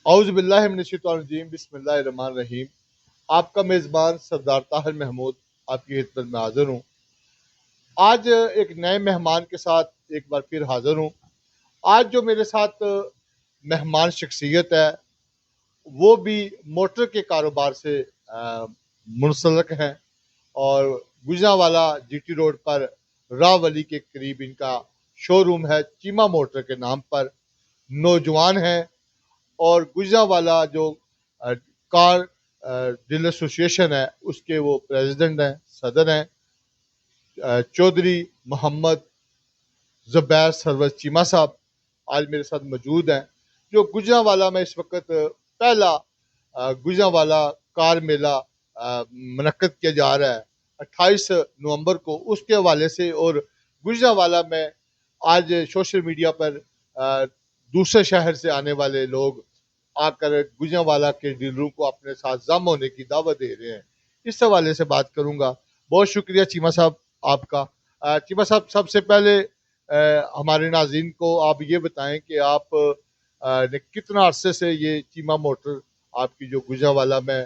اعوذ باللہ من الشیطان الرجیم بسم اللہ الرحمن الرحیم۔ آپ کا میزبان سردار طاہر محمود آپ کی خدمت میں حاضر ہوں۔ آج ایک نئے مہمان کے ساتھ ایک بار پھر حاضر ہوں۔ آج جو میرے ساتھ مہمان شخصیت ہے وہ بھی موٹر کے کاروبار سے منسلک ہیں، اور گجرانوالہ جی ٹی روڈ پر راہ ولی کے قریب ان کا شو روم ہے چیما موٹر کے نام پر۔ نوجوان ہیں اور گجرانوالہ جو کار ڈیلر ایسوسیشن ہے اس کے وہ پریزیڈنٹ ہیں، صدر ہیں، چودھری محمد زبیر سرور چیما صاحب آج میرے ساتھ موجود ہیں، جو گجرانوالہ میں اس وقت پہلا گجرانوالہ کار میلہ منعقد کیا جا رہا ہے 28 نومبر کو، اس کے حوالے سے۔ اور گجرانوالہ میں آج سوشل میڈیا پر دوسرے شہر سے آنے والے لوگ آ کر گجرانوالہ کے ڈیلروں کو اپنے ساتھ ضم ہونے کی دعوت دے رہے ہیں۔ اس حوالے سے بات کروں گا۔ بہت شکریہ چیما صاحب آپ کا۔ چیما صاحب، سب سے پہلے ہمارے ناظرین کو آپ یہ بتائیں کہ آپ نے کتنا عرصے سے یہ چیما موٹر آپ کی جو گجرانوالہ میں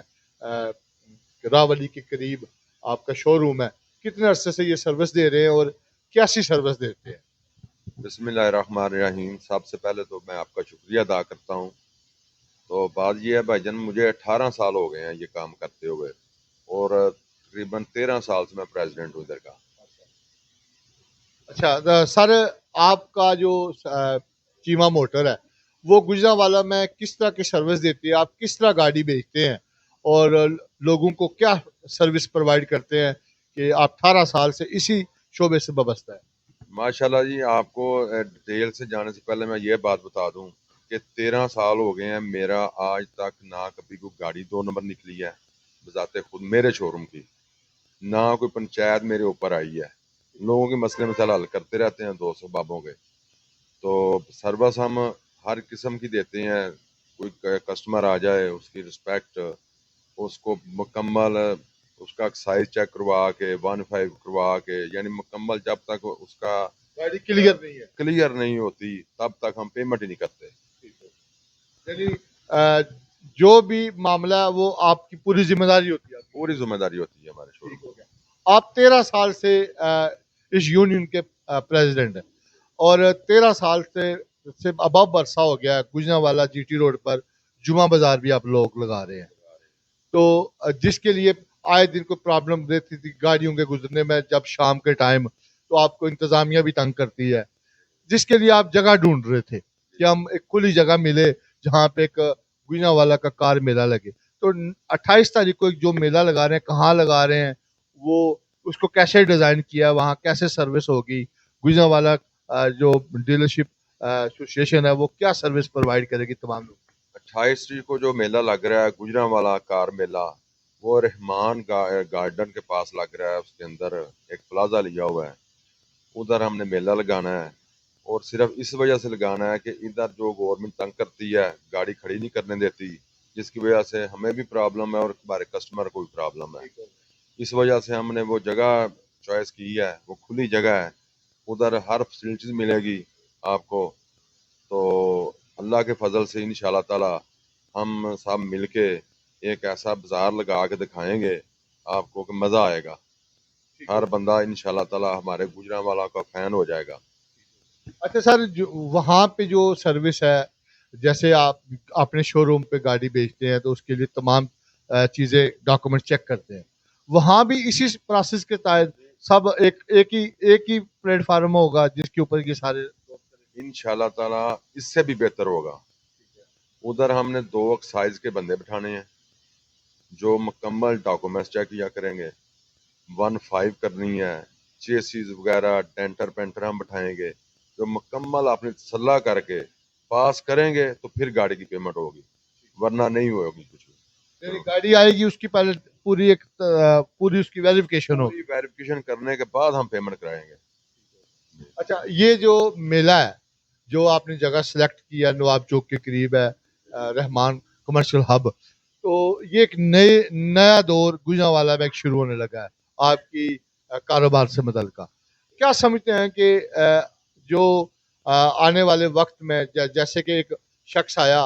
راولی کے قریب آپ کا شو روم ہے، کتنے عرصے سے یہ سروس دے رہے ہیں اور کیسی سروس دیتے ہیں؟ بسم اللہ الرحمن الرحیم۔ سب سے پہلے تو میں آپ کا شکریہ ادا کرتا ہوں۔ تو بات یہ ہے بھائی جان، مجھے 18 سال ہو گئے ہیں یہ کام کرتے ہوئے، اور تقریباً 13 سال سے میں پریزیڈنٹ ہوں ادھر کا۔ اچھا سر، آپ کا جو چیما موٹر ہے وہ گجرانوالہ میں کس طرح کی سروس دیتی ہے؟ آپ کس طرح گاڑی بیچتے ہیں اور لوگوں کو کیا سروس پرووائڈ کرتے ہیں کہ آپ 18 سال سے اسی شعبے سے وابستہ ہے؟ ماشاءاللہ جی، آپ کو ڈیٹیل سے جانے سے پہلے میں یہ بات بتا دوں کہ 13 سال ہو گئے ہیں میرا آج تک نہ کبھی کوئی گاڑی 2 نمبر نکلی ہے بذات خود میرے شو روم کی، نہ کوئی پنچایت میرے اوپر آئی ہے۔ لوگوں کے مسئلے مسائل حل کرتے رہتے ہیں 200 بابوں کے۔ تو سروس ہم ہر قسم کی دیتے ہیں، کوئی کسٹمر آ جائے اس کی رسپیکٹ، اس کو مکمل اس کا سائز چیک کروا کے 1.5 کروا کے، یعنی مکمل جب تک اس کا گاڑی کلیئر نہیں ہوتی تب تک ہم پیمنٹ ہی نہیں کرتے۔ یعنی جو بھی معاملہ ہے وہ آپ کی پوری ذمہ داری ہوتی ہے؟ پوری ذمہ داری ہوتی ہے ہمارے شو روم کی۔ آپ 13 سال سے اس یونین کے پریزیڈنٹ ہیں، اور 13 سال سے اباب عرصہ ہو گیا ہے گجرانوالہ جی ٹی روڈ پر جمعہ بازار بھی آپ لوگ لگا رہے ہیں، تو جس کے لیے آئے دن کو پرابلم رہتی تھی گاڑیوں کے گزرنے میں، جب شام کے ٹائم تو آپ کو انتظامیہ بھی تنگ کرتی ہے، جس کے لیے آپ جگہ ڈھونڈ رہے تھے کہ ہم ایک کھلی جگہ ملے جہاں پہ ایک گجرانوالہ کا کار میلہ لگے۔ تو 28 تاریخ کو جو میلہ لگا رہے ہیں، کہاں لگا رہے ہیں، وہ اس کو کیسے ڈیزائن کیا، وہاں کیسے سروس ہوگی، گجرانوالہ جو ڈیلرشپ ایسوسیشن ہے وہ کیا سروس پرووائڈ کرے گی تمام لوگ؟ 28 تاریخ کو جو میلہ لگ رہا ہے گجرانوالہ کار میلہ، وہ رحمان گارڈن کے پاس لگ رہا ہے۔ اس کے اندر ایک پلازا لیا ہوا ہے، ادھر ہم نے میلہ لگانا ہے، اور صرف اس وجہ سے لگانا ہے کہ ادھر جو گورنمنٹ تنگ کرتی ہے، گاڑی کھڑی نہیں کرنے دیتی، جس کی وجہ سے ہمیں بھی پرابلم ہے اور ہمارے کسٹمر کو بھی پرابلم ہے۔ اس وجہ سے ہم نے وہ جگہ چوائس کی ہے، وہ کھلی جگہ ہے، ادھر ہر فیسلٹیز ملے گی آپ کو۔ تو اللہ کے فضل سے انشاءاللہ تعالی ہم سب مل کے ایک ایسا بازار لگا کے دکھائیں گے آپ کو کہ مزہ آئے گا۔ ہر بندہ انشاءاللہ تعالی ہمارے گجرانوالہ کا فین ہو جائے گا۔ اچھا سر، وہاں پہ جو سروس ہے، جیسے آپ اپنے شو روم پہ گاڑی بیچتے ہیں تو اس کے لیے تمام چیزیں ڈاکومنٹ چیک کرتے ہیں، وہاں بھی اسی پروسیس کے تحت سب ایک ہی پلیٹ فارم ہوگا جس کے اوپر یہ سارے؟ انشاءاللہ تعالی اس سے بھی بہتر ہوگا۔ ادھر ہم نے 2 سائز کے بندے بٹھانے ہیں جو مکمل ڈاکومنٹس چیک کیا کریں گے، 1.5 کرنی ہے، چیسیز وغیرہ ڈینٹر پینٹر ہم بٹھائیں گے جو مکمل اپنی تصلاح کر کے پاس کریں گے تو پھر گاڑی کی پیمنٹ ہوگی، ورنہ نہیں ہوگی کچھ بھی۔ یعنی گاڑی آئے گی اس کی پہلے پوری اس کی ویریفیکیشن ہوگی، ویریفیکیشن کرنے کے بعد ہم پیمنٹ کرائیں گے۔ اچھا یہ جو میلہ ہے جو آپ نے جگہ سلیکٹ کیا نواب چوک کے قریب ہے، رحمان کمرشل ہب، تو یہ ایک نیا دور گجرانوالہ میں ایک شروع ہونے لگا ہے آپ کی کاروبار سے متعلقہ۔ کیا سمجھتے ہیں کہ جو آنے والے وقت میں جیسے کہ ایک شخص آیا،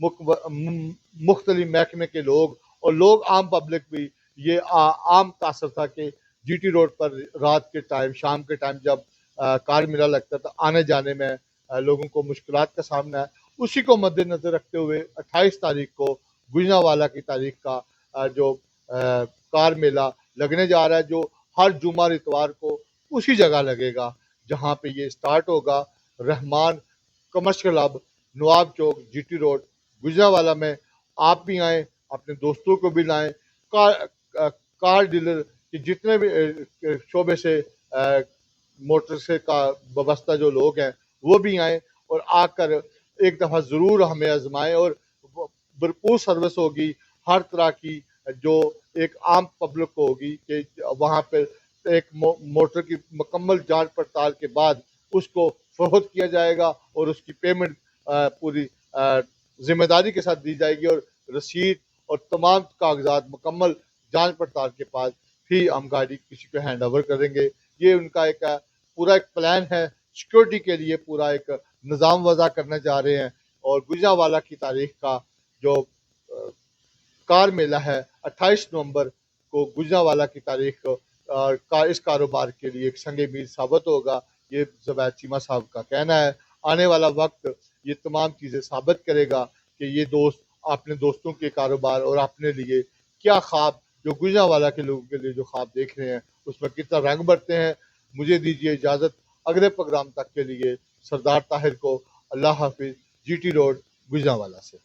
مختلف محکمے کے لوگ اور لوگ عام پبلک بھی یہ عام تاثر تھا کہ جی ٹی روڈ پر رات کے ٹائم شام کے ٹائم جب کار میلہ لگتا تھا آنے جانے میں لوگوں کو مشکلات کا سامنا ہے. اسی کو مد نظر رکھتے ہوئے 28 تاریخ کو گوجرانوالہ کی تاریخ کا جو کار میلہ لگنے جا رہا ہے جو ہر جمعہ اور اتوار کو اسی جگہ لگے گا جہاں پہ یہ سٹارٹ ہوگا. رحمان کمرشل ہب نواب چوک جی ٹی روڈ گوجرانوالہ میں. آپ بھی آئیں اپنے دوستوں کو بھی لائیں. کار ڈیلر کے جتنے بھی شعبے سے موٹر سے کا وابستہ جو لوگ ہیں وہ بھی آئیں اور آ کر ایک دفعہ ضرور ہمیں آزمائیں. اور بھرپور سروس ہوگی ہر طرح کی جو ایک عام پبلک کو ہوگی کہ وہاں پہ ایک موٹر کی مکمل جانچ پڑتال کے بعد اس کو فروخت کیا جائے گا اور اس کی پیمنٹ پوری ذمہ داری کے ساتھ دی جائے گی اور رسید اور تمام کاغذات مکمل جانچ پڑتال کے بعد پھر ہم گاڑی کسی کو ہینڈ اوور کریں گے. یہ ان کا ایک پورا ایک پلان ہے. سیکورٹی کے لیے پورا ایک نظام وضع کرنے جا رہے ہیں. اور گوجرانوالہ کی تاریخ کا جو کار میلہ ہے 28 نومبر کو گوجرانوالہ کی تاریخ کا اس کاروبار کے لیے ایک سنگ میل ثابت ہوگا. یہ زبید چیمہ صاحب کا کہنا ہے. آنے والا وقت یہ تمام چیزیں ثابت کرے گا کہ یہ دوست اپنے دوستوں کے کاروبار اور اپنے لیے کیا خواب جو گوجرانوالہ کے لوگوں کے لیے جو خواب دیکھ رہے ہیں اس میں کتنا رنگ بھرتے ہیں. مجھے دیجیے اجازت اگلے پروگرام تک کے لیے. سردار طاہر کو اللہ حافظ. جی ٹی روڈ گوجرانوالہ سے.